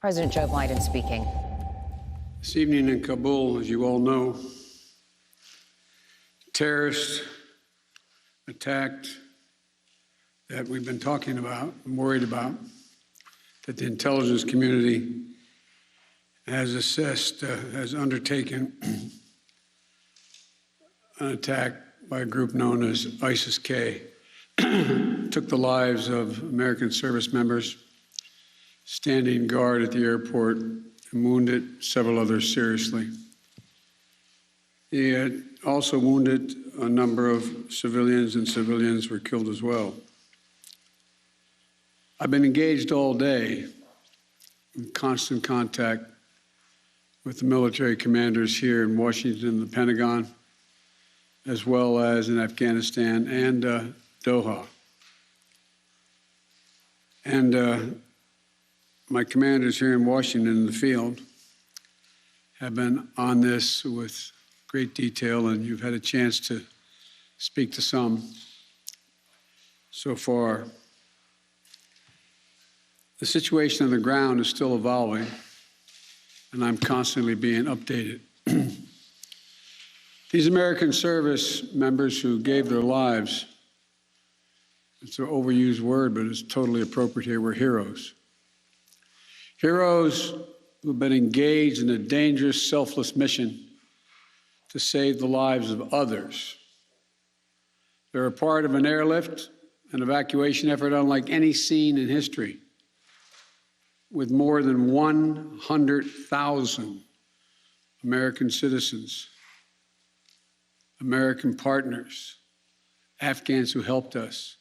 President Joe Biden speaking. This evening in Kabul, as you all know, terrorists attacked that we've been talking about and worried about, that the intelligence community has assessed, has undertaken an attack by a group known as ISIS-K. Took the lives of American service members standing guard at the airport and wounded several others seriously. He had also wounded a number of civilians, and civilians were killed as well. I've been engaged all day in constant contact with the military commanders here in Washington and the Pentagon, as well as in Afghanistan and Doha. And my commanders here in Washington in the field have been on this with great detail, and you've had a chance to speak to some so far. The situation on the ground is still evolving, and I'm constantly being updated. These American service members who gave their lives, it's an overused word, but it's totally appropriate here, were heroes. Heroes who've been engaged in a dangerous, selfless mission to save the lives of others. They're a part of an airlift, an evacuation effort unlike any seen in history, with more than 100,000 American citizens, American partners, Afghans who helped us,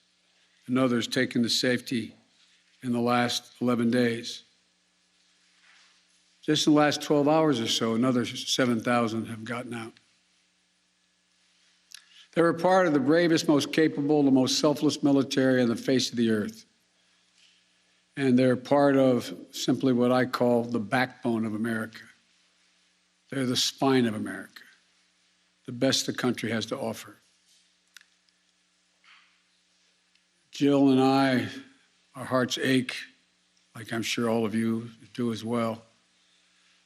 and others taken to safety in the last 11 days. Just in the last 12 hours or so, another 7,000 have gotten out. They were part of the bravest, most capable, the most selfless military on the face of the earth. And they're part of simply what I call the backbone of America. They're the spine of America, the best the country has to offer. Jill and I, our hearts ache, like I'm sure all of you do as well,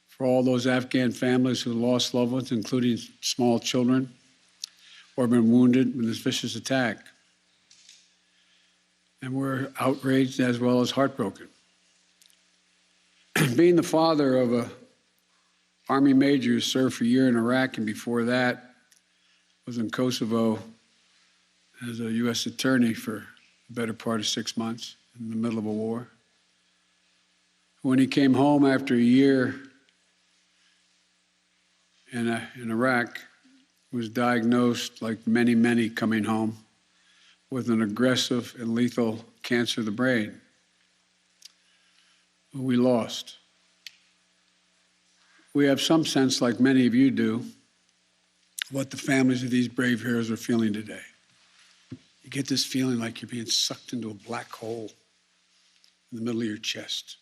for all those Afghan families who lost loved ones, including small children, or been wounded in this vicious attack. And we're outraged as well as heartbroken. Being the father of an Army major who served for a year in Iraq, and before that was in Kosovo as a U.S. attorney for the better part of 6 months in the middle of a war. When he came home after a year in Iraq, was diagnosed, like many, many coming home, with an aggressive and lethal cancer of the brain. We lost. We have some sense, like many of you do, what the families of these brave heroes are feeling today. You get this feeling like you're being sucked into a black hole in the middle of your chest.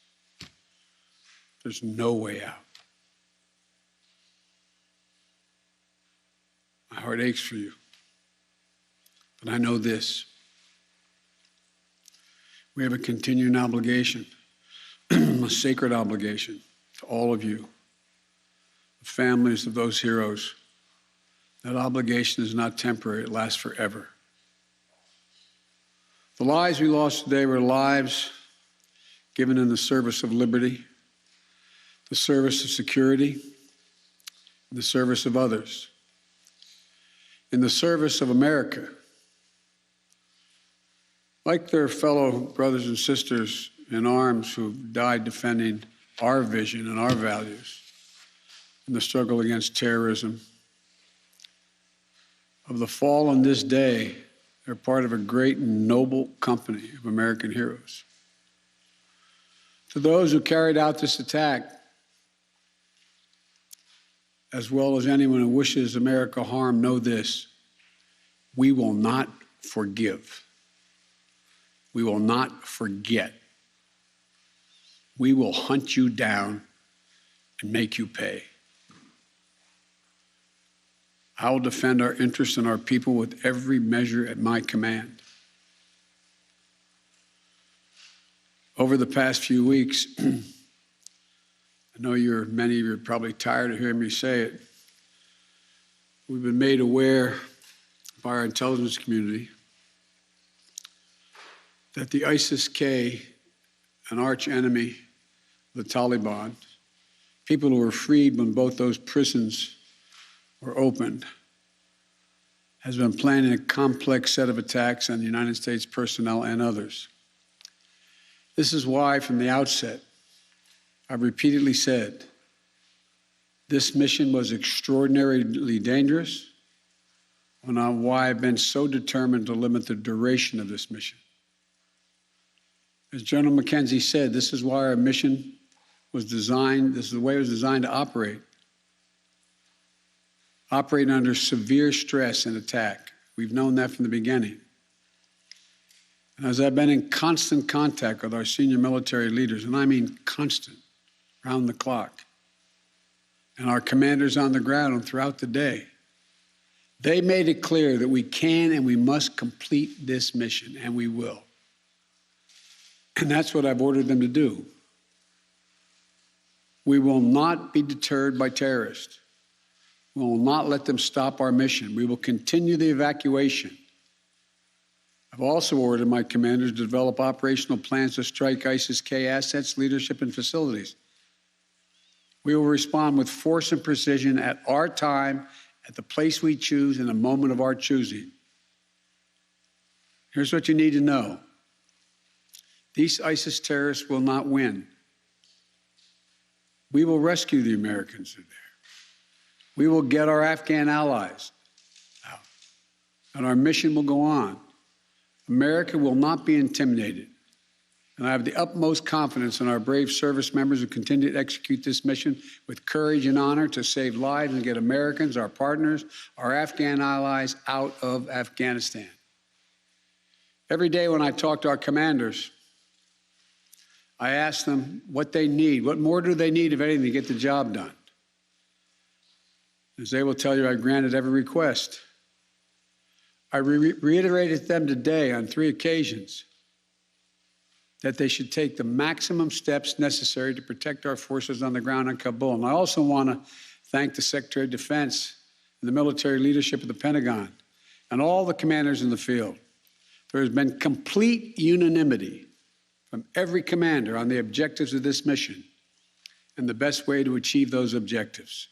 There's no way out. My heart aches for you. But I know this. We have a continuing obligation, a sacred obligation to all of you, the families of those heroes. That obligation is not temporary, it lasts forever. The lives we lost today were lives given in the service of liberty, the service of security, and the service of others, in the service of America. Like their fellow brothers and sisters in arms who died defending our vision and our values in the struggle against terrorism, of the fall on this day, they're part of a great and noble company of American heroes. To those who carried out this attack, as well as anyone who wishes America harm, know this: we will not forgive. We will not forget. We will hunt you down and make you pay. I will defend our interests and our people with every measure at my command. Over the past few weeks, I know many of you are probably tired of hearing me say it. We've been made aware by our intelligence community that the ISIS-K, an arch enemy, the Taliban, people who were freed when both those prisons were opened, has been planning a complex set of attacks on the United States personnel and others. This is why, from the outset, I've repeatedly said this mission was extraordinarily dangerous, and on why I've been so determined to limit the duration of this mission. As General McKenzie said, this is why our mission was designed, this is the way it was designed to operate. Operating under severe stress and attack. We've known that from the beginning. And as I've been in constant contact with our senior military leaders, and I mean constant, round the clock, and our commanders on the ground and throughout the day, they made it clear that we can and we must complete this mission, and we will. And that's what I've ordered them to do. We will not be deterred by terrorists. We will not let them stop our mission. We will continue the evacuation. I've also ordered my commanders to develop operational plans to strike ISIS-K assets, leadership, and facilities. We will respond with force and precision at our time, at the place we choose, in the moment of our choosing. Here's what you need to know. These ISIS terrorists will not win. We will rescue the Americans who are there. We will get our Afghan allies out, and our mission will go on. America will not be intimidated, and I have the utmost confidence in our brave service members who continue to execute this mission with courage and honor to save lives and get Americans, our partners, our Afghan allies out of Afghanistan. Every day when I talk to our commanders, I ask them what they need. What more do they need, if anything, to get the job done? As they will tell you, I granted every request. I reiterated to them today on 3 occasions that they should take the maximum steps necessary to protect our forces on the ground in Kabul. And I also want to thank the Secretary of Defense and the military leadership of the Pentagon and all the commanders in the field. There has been complete unanimity from every commander on the objectives of this mission and the best way to achieve those objectives.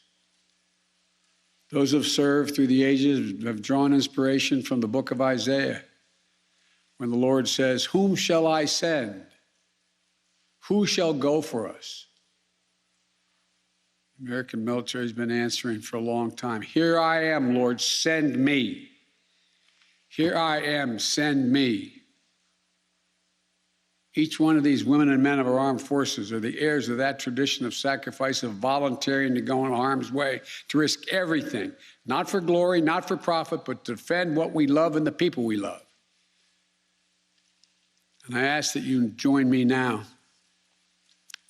Those who have served through the ages have drawn inspiration from the book of Isaiah, when the Lord says, "Whom shall I send? Who shall go for us?" The American military has been answering for a long time. "Here I am, Lord, send me. Here I am, send me." Each one of these women and men of our armed forces are the heirs of that tradition of sacrifice, of volunteering to go in harm's way, to risk everything, not for glory, not for profit, but to defend what we love and the people we love. And I ask that you join me now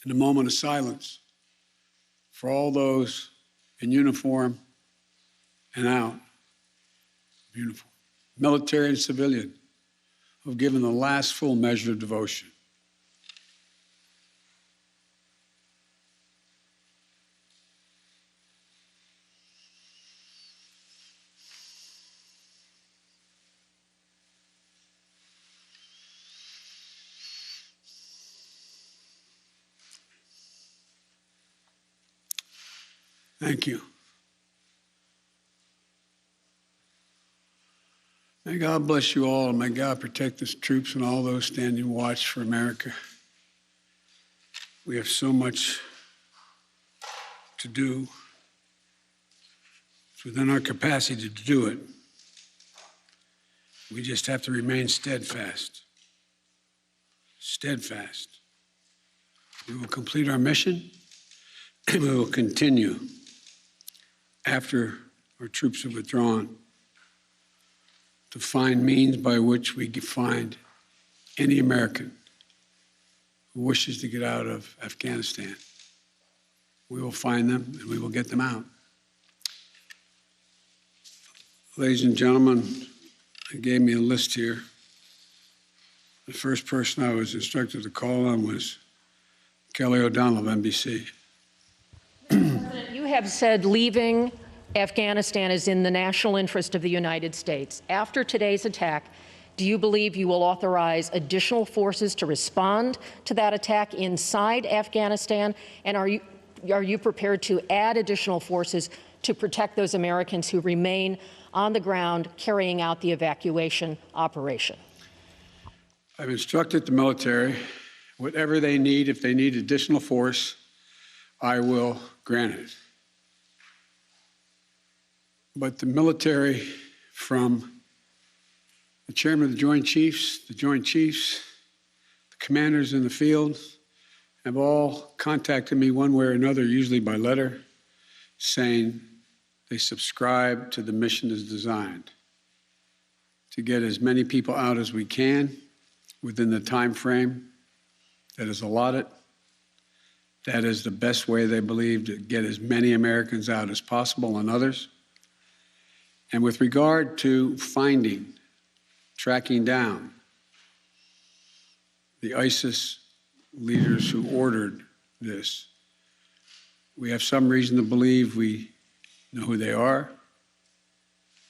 in a moment of silence for all those in uniform and out of uniform, military and civilian, who have given the last full measure of devotion. Thank you. May God bless you all, and may God protect the troops and all those standing watch for America. We have so much to do. It's within our capacity to do it. We just have to remain steadfast. Steadfast. We will complete our mission, and we will continue after our troops have withdrawn to find means by which we can find any American who wishes to get out of Afghanistan. We will find them and we will get them out. Ladies and gentlemen, they gave me a list here. The first person I was instructed to call on was Kelly O'Donnell of NBC. have said leaving Afghanistan is in the national interest of the United States. After today's attack, do you believe you will authorize additional forces to respond to that attack inside Afghanistan? And are you prepared to add additional forces to protect those Americans who remain on the ground carrying out the evacuation operation? I've instructed the military, whatever they need, if they need additional force, I will grant it. But the military, from the chairman of the Joint Chiefs, the commanders in the field, have all contacted me one way or another, usually by letter, saying they subscribe to the mission as designed to get as many people out as we can within the time frame that is allotted. That is the best way they believe to get as many Americans out as possible and others. And with regard to finding, tracking down the ISIS leaders who ordered this, we have some reason to believe we know who they are,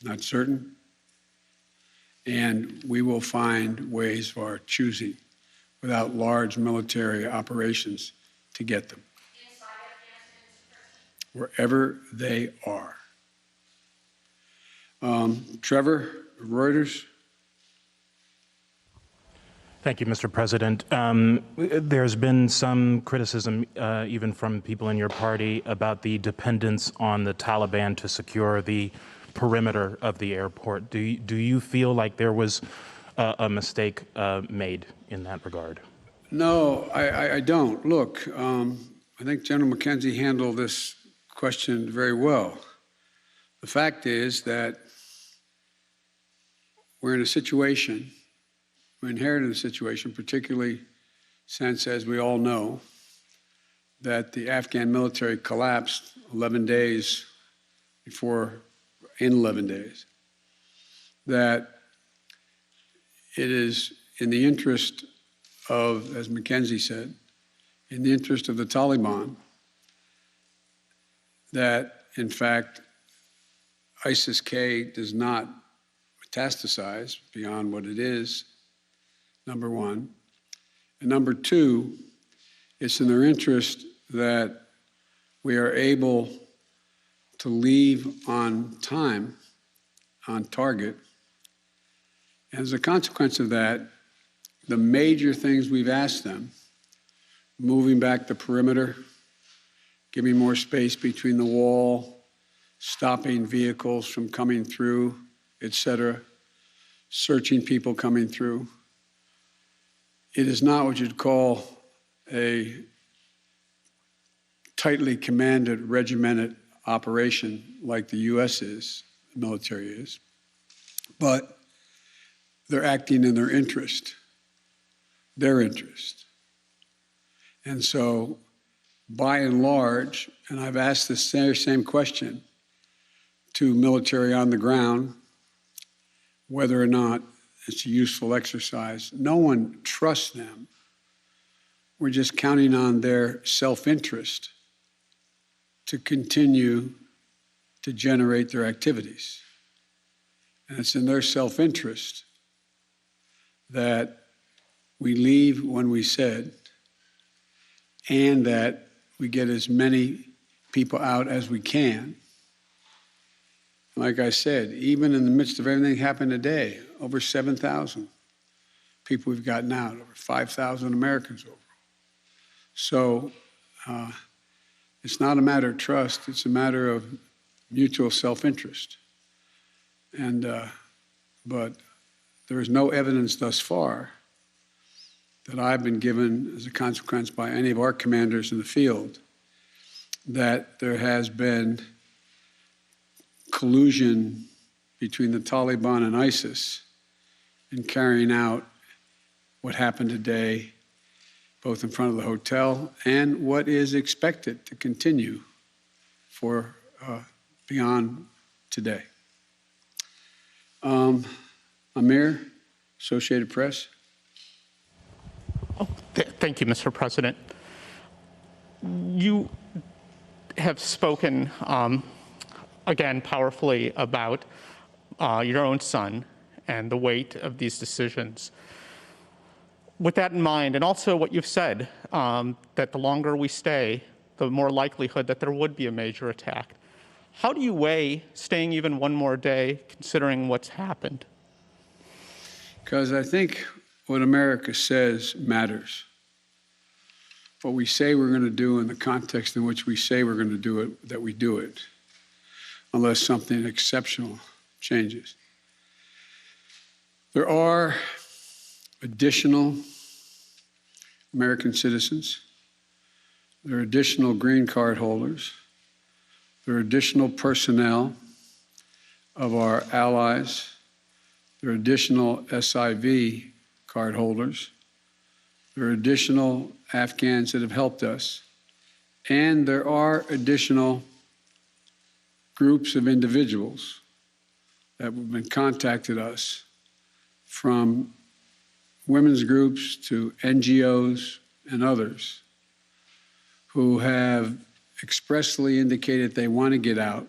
not certain, and we will find ways of our choosing without large military operations to get them wherever they are. Trevor, Reuters. Thank you, Mr. President. There's been some criticism, even from people in your party, about the dependence on the Taliban to secure the perimeter of the airport. Do you feel like there was a mistake made in that regard? No, I don't. Look, I think General McKenzie handled this question very well. The fact is that we're in a situation, we inherited a situation, particularly since, as we all know, that the Afghan military collapsed 11 days before, in 11 days, that it is in the interest of, as McKenzie said, in the interest of the Taliban, that, in fact, ISIS-K does not metastasize beyond what it is, number one. And number two, it's in their interest that we are able to leave on time, on target. And as a consequence of that, the major things we've asked them, moving back the perimeter, giving more space between the wall, stopping vehicles from coming through, et cetera, searching people coming through. It is not what you'd call a tightly commanded, regimented operation like the U.S. is, the military is, but they're acting in their interest. And so, by and large, and I've asked this same question to military on the ground, whether or not it's a useful exercise. No one trusts them. We're just counting on their self-interest to continue to generate their activities. And it's in their self-interest that we leave when we said, and that we get as many people out as we can. Like I said, even in the midst of everything that happened today, over 7,000 people we've gotten out, over 5,000 Americans overall. So it's not a matter of trust, it's a matter of mutual self-interest. And, but there is no evidence thus far that I've been given as a consequence by any of our commanders in the field that there has been collusion between the Taliban and ISIS in carrying out what happened today, both in front of the hotel and what is expected to continue for beyond today. Amir, Associated Press. Thank you, Mr. President. You have spoken, again, powerfully about your own son and the weight of these decisions. With that in mind, and also what you've said, that the longer we stay, the more likelihood that there would be a major attack. How do you weigh staying even one more day, considering what's happened? Because I think what America says matters. What we say we're going to do in the context in which we say we're going to do it, that we do it, unless something exceptional changes. There are additional American citizens. There are additional green card holders. There are additional personnel of our allies. There are additional SIV card holders. There are additional Afghans that have helped us. And there are additional groups of individuals that have been contacted us, from women's groups to NGOs and others, who have expressly indicated they want to get out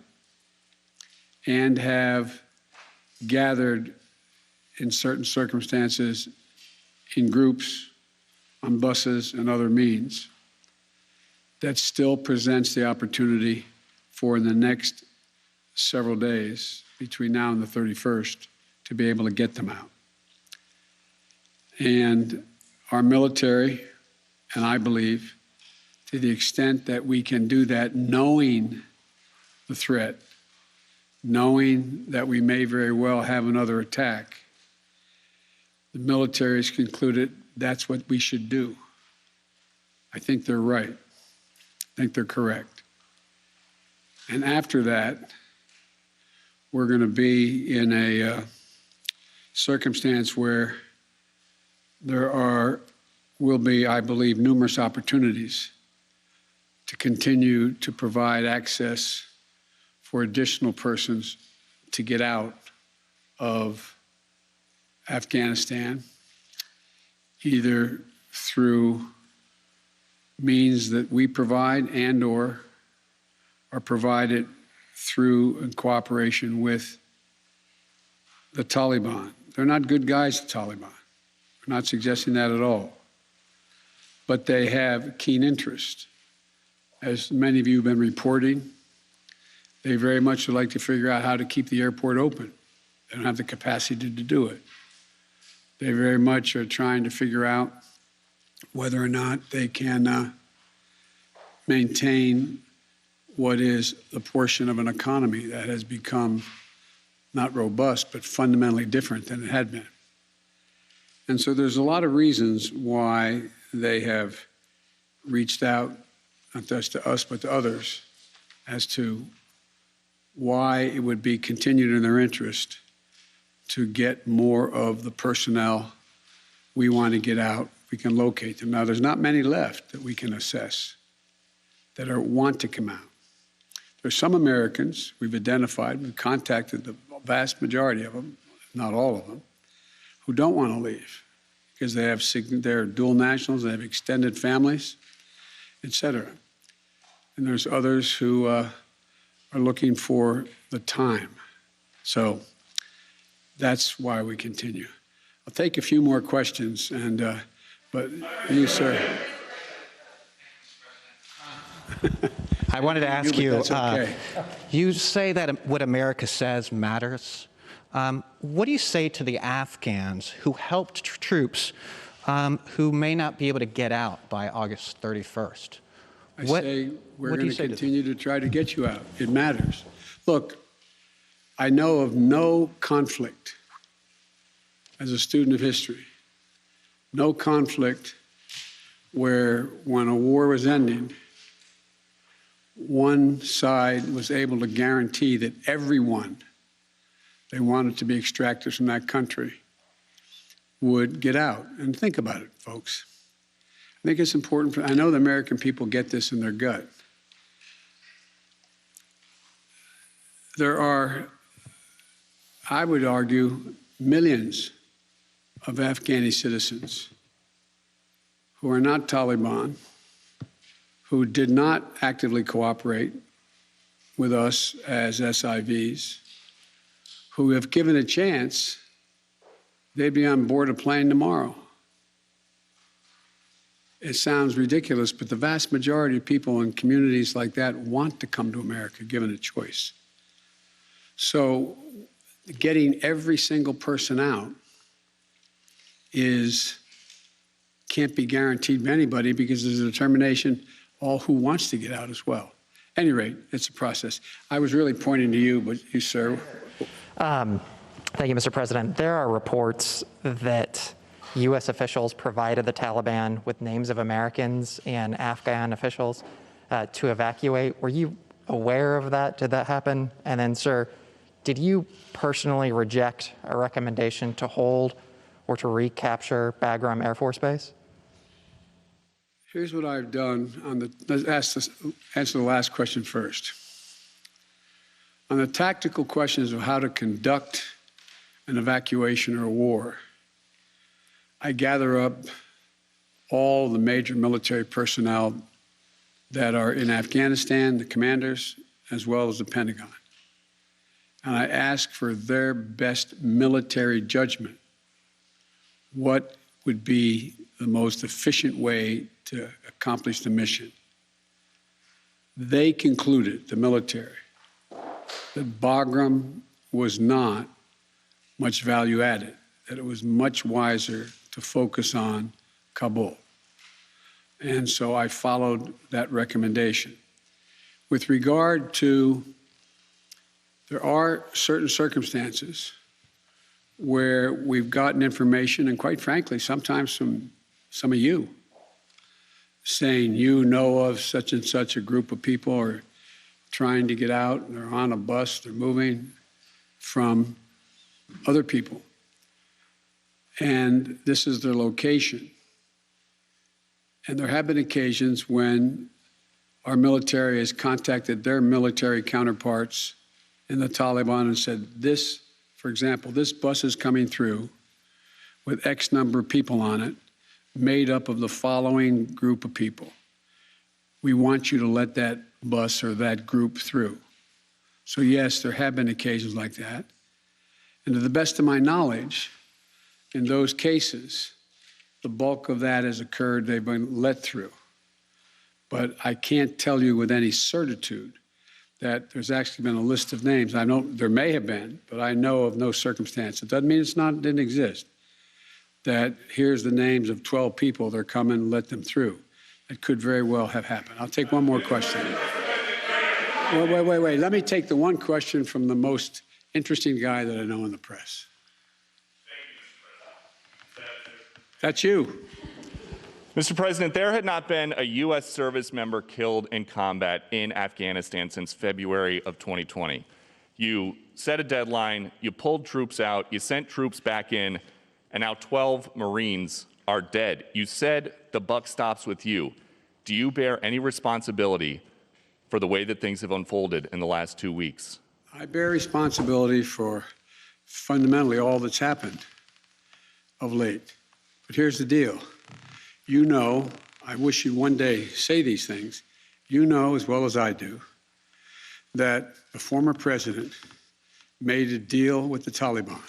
and have gathered in certain circumstances in groups, on buses and other means. That still presents the opportunity for, in the next several days, between now and the 31st, to be able to get them out. And our military, and I believe, to the extent that we can do that, knowing the threat, knowing that we may very well have another attack, the military has concluded that's what we should do. I think they're right. I think they're correct. And after that, we're going to be in a circumstance where will be, I believe, numerous opportunities to continue to provide access for additional persons to get out of Afghanistan, either through means that we provide and or are provided through in cooperation with the Taliban. They're not good guys, the Taliban. We're not suggesting that at all. But they have keen interest. As many of you have been reporting, they very much would like to figure out how to keep the airport open. They don't have the capacity to do it. They very much are trying to figure out whether or not they can maintain what is the portion of an economy that has become not robust, but fundamentally different than it had been. And so there's a lot of reasons why they have reached out, not just to us, but to others, as to why it would be continued in their interest to get more of the personnel we want to get out. We can locate them. Now, there's not many left that we can assess that want to come out. There's some Americans we've identified, we've contacted the vast majority of them, not all of them, who don't want to leave because they're dual nationals, they have extended families, et cetera. And there's others who are looking for the time. So that's why we continue. I'll take a few more questions, but you, sir. I wanted to ask you, that's okay. You say that what America says matters. What do you say to the Afghans who helped troops who may not be able to get out by August 31st? I say we're going to continue to try to get you out. It matters. Look, I know of no conflict, as a student of history, no conflict where when a war was ending, one side was able to guarantee that everyone they wanted to be extracted from that country would get out. And think about it, folks. I think it's important. I know the American people get this in their gut. There are, I would argue, millions of Afghani citizens who are not Taliban, who did not actively cooperate with us as SIVs who, if given a chance, they'd be on board a plane tomorrow. It sounds ridiculous, but the vast majority of people in communities like that want to come to America, given a choice. So getting every single person out can't be guaranteed by anybody, because there's a determination all who wants to get out as well. At any rate, it's a process. I was really pointing to you, but you, sir. Thank you, Mr. President. There are reports that U.S. officials provided the Taliban with names of Americans and Afghan officials to evacuate. Were you aware of that? Did that happen? And then, sir, did you personally reject a recommendation to hold or to recapture Bagram Air Force Base? Here's what I've done let's answer the last question first. On the tactical questions of how to conduct an evacuation or a war, I gather up all the major military personnel that are in Afghanistan, the commanders, as well as the Pentagon. And I ask for their best military judgment. What would be the most efficient way to accomplish the mission? They concluded, the military, that Bagram was not much value added, that it was much wiser to focus on Kabul. And so I followed that recommendation. With regard to, there are certain circumstances where we've gotten information, and quite frankly, sometimes from some of you, saying you know of such and such a group of people are trying to get out, and they're on a bus, they're moving from other people. And this is their location. And there have been occasions when our military has contacted their military counterparts in the Taliban and said, this, for example, this bus is coming through with X number of people on it, made up of the following group of people. We want you to let that bus or that group through. So yes, there have been occasions like that. And to the best of my knowledge, in those cases, the bulk of that has occurred, they've been let through. But I can't tell you with any certitude that there's actually been a list of names. I know there may have been, but I know of no circumstance. It doesn't mean didn't exist. That here's the names of 12 people, they're coming, let them through. It could very well have happened. I'll take one more question. Wait. Let me take the one question from the most interesting guy that I know in the press. That's you. Mr. President, there had not been a U.S. service member killed in combat in Afghanistan since February of 2020. You set a deadline, you pulled troops out, you sent troops back in, and now 12 Marines are dead. You said the buck stops with you. Do you bear any responsibility for the way that things have unfolded in the last 2 weeks? I bear responsibility for fundamentally all that's happened of late. But here's the deal. You know, I wish you'd one day say these things. You know as well as I do that the former president made a deal with the Taliban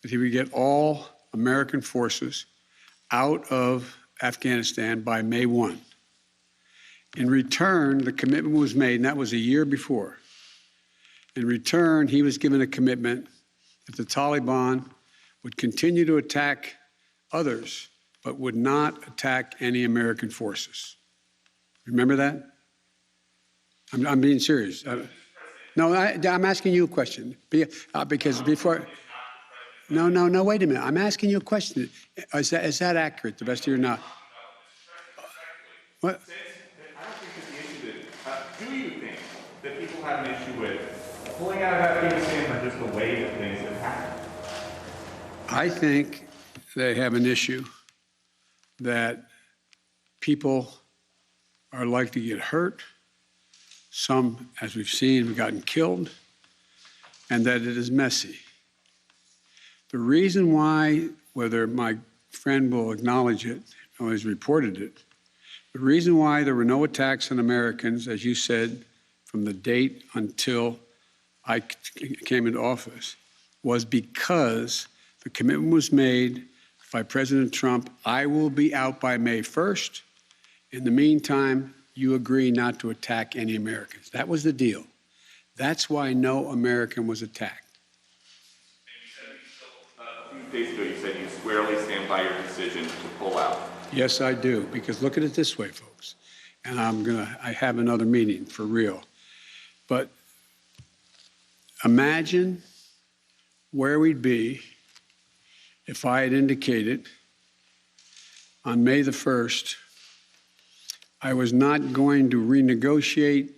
that he would get all American forces out of Afghanistan by May 1. In return, the commitment was made, and that was a year before. In return, he was given a commitment that the Taliban would continue to attack others, but would not attack any American forces. Remember that? I'm being serious. No, I'm asking you a question. Because before... No, wait a minute. I'm asking you a question. Is that accurate, the best of your knowledge? What? I don't think that's the issue. Do you think that people have an issue with pulling out of Afghanistan or just the way that things have happened? I think they have an issue that people are likely to get hurt. Some, as we've seen, have gotten killed, and that it is messy. The reason why, whether my friend will acknowledge it or has reported it, the reason why there were no attacks on Americans, as you said, from the date until I came into office was because the commitment was made by President Trump, I will be out by May 1st. In the meantime, you agree not to attack any Americans. That was the deal. That's why no American was attacked. A few days ago, you said you squarely stand by your decision to pull out. Yes, I do, because look at it this way, folks, and I have another meeting for real. But imagine where we'd be if I had indicated on May the 1st I was not going to renegotiate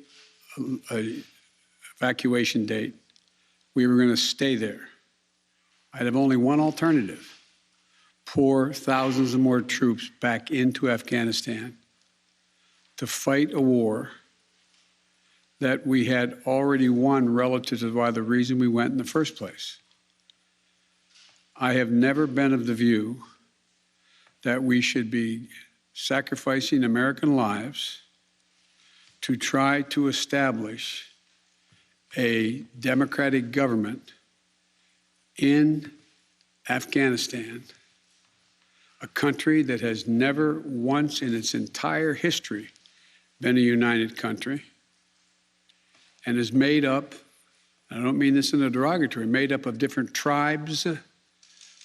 an evacuation date. We were going to stay there. I'd have only one alternative: pour thousands of more troops back into Afghanistan to fight a war that we had already won relative to why the reason we went in the first place. I have never been of the view that we should be sacrificing American lives to try to establish a democratic government in Afghanistan, a country that has never once in its entire history been a united country and is made up, I don't mean this in a derogatory, made up of different tribes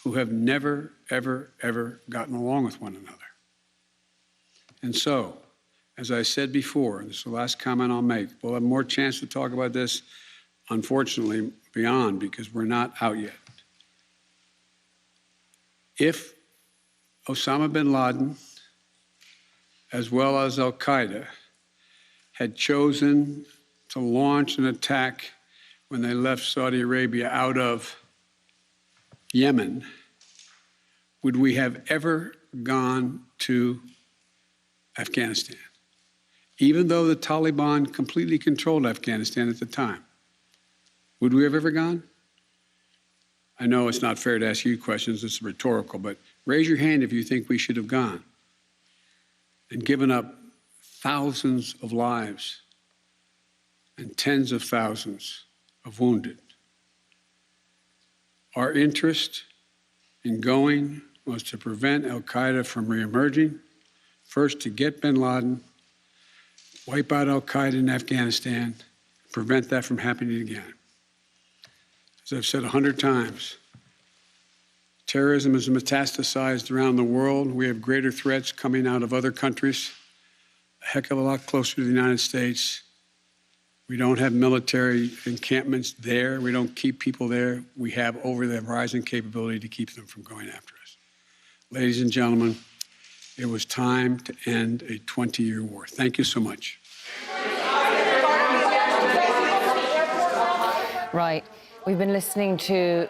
who have never, ever, ever gotten along with one another. And so, as I said before, and this is the last comment I'll make, we'll have more chance to talk about this, unfortunately, beyond, because we're not out yet. If Osama bin Laden, as well as al-Qaeda, had chosen to launch an attack when they left Saudi Arabia out of Yemen, would we have ever gone to Afghanistan? Even though the Taliban completely controlled Afghanistan at the time, would we have ever gone? I know it's not fair to ask you questions, it's rhetorical, but raise your hand if you think we should have gone and given up thousands of lives and tens of thousands of wounded. Our interest in going was to prevent al-Qaeda from reemerging, first to get bin Laden, wipe out al-Qaeda in Afghanistan, prevent that from happening again. As I've said 100 times, terrorism is metastasized around the world. We have greater threats coming out of other countries, a heck of a lot closer to the United States. We don't have military encampments there. We don't keep people there. We have over-the-horizon capability to keep them from going after us. Ladies and gentlemen, it was time to end a 20-year war. Thank you so much. Right. We've been listening to